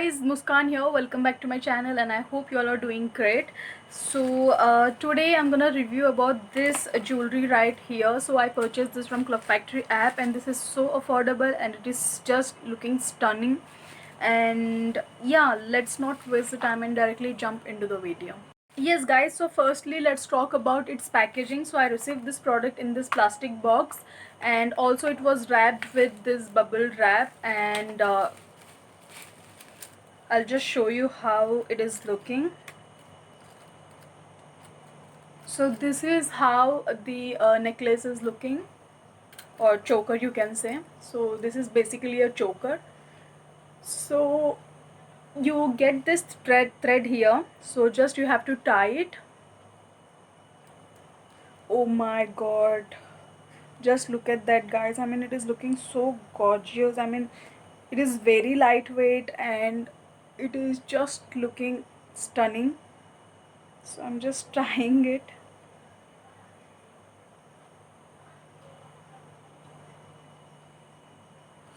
guys, Muskan here. Welcome back to my channel and I hope you all are doing great. So today I'm gonna review about this jewelry right here. So I purchased this from Club Factory app and this is so affordable and it is just looking stunning. And yeah, let's not waste the time and directly jump into the video. Yes guys, so firstly let's talk about its packaging. So I received this product in this plastic box and also it was wrapped with this bubble wrap, and I'll just show you how it is looking. So this is how the necklace is looking, or choker you can say. So this is basically a choker. So you get this thread here, so just you have to tie it. Oh my god, just look at that guys. I mean, it is looking so gorgeous. I mean, it is very lightweight and it is just looking stunning. So I'm just trying it.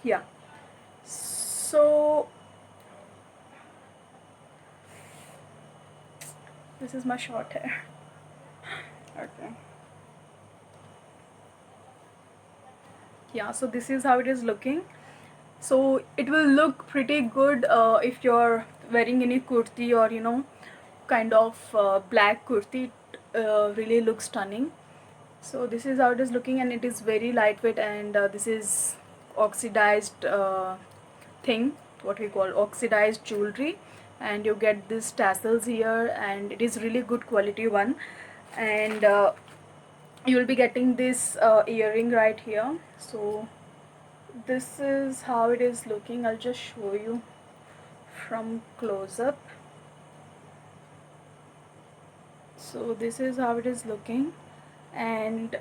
Yeah, so this is my short hair. Okay, yeah, so this is how it is looking. So it will look pretty good if you're wearing any kurti or kind of black kurti. Really looks stunning. So this is how it is looking and it is very lightweight, and this is oxidized thing, what we call oxidized jewelry, and you get these tassels here and it is really good quality one. And you will be getting this earring right here. So this is how it is looking. I'll just show you from close up. So this is how it is looking, and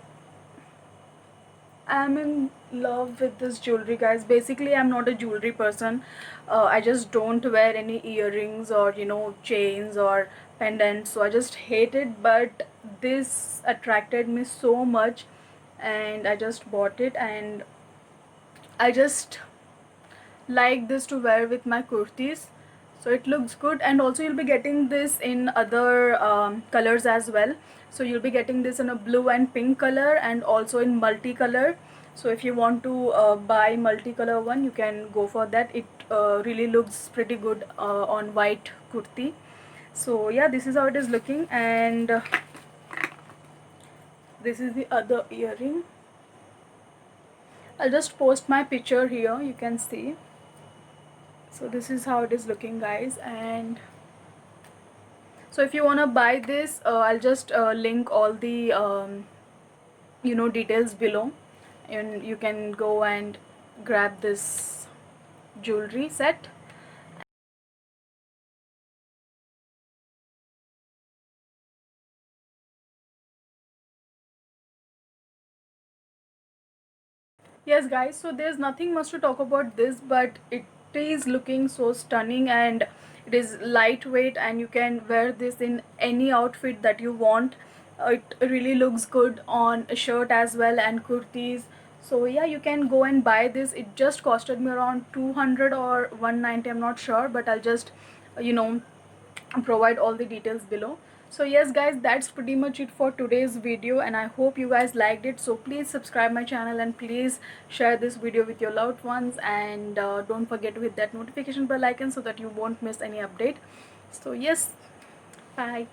I'm in love with this jewelry guys. Basically I'm not a jewelry person. I just don't wear any earrings or chains or pendants, so I just hate it, but this attracted me so much and I just bought it, and I just like this to wear with my kurtis. So it looks good, and also you'll be getting this in other colors as well. So you'll be getting this in a blue and pink color and also in multicolor. So if you want to buy multicolor one, you can go for that. It really looks pretty good on white kurti. So yeah, this is how it is looking, and this is the other earring. I'll just post my picture here, you can see. So this is how it is looking guys, and so if you want to buy this, I'll just link all the details below, and you can go and grab this jewelry set. Yes guys, so there's nothing much to talk about this, but it is looking so stunning and it is lightweight and you can wear this in any outfit that you want. It really looks good on a shirt as well and kurtis. So yeah, you can go and buy this. It just costed me around 200 or 190, I'm not sure, but I'll just you know provide all the details below. So yes guys, that's pretty much it for today's video, and I hope you guys liked it. So please subscribe my channel and please share this video with your loved ones, and don't forget to hit that notification bell icon so that you won't miss any update. So yes, bye.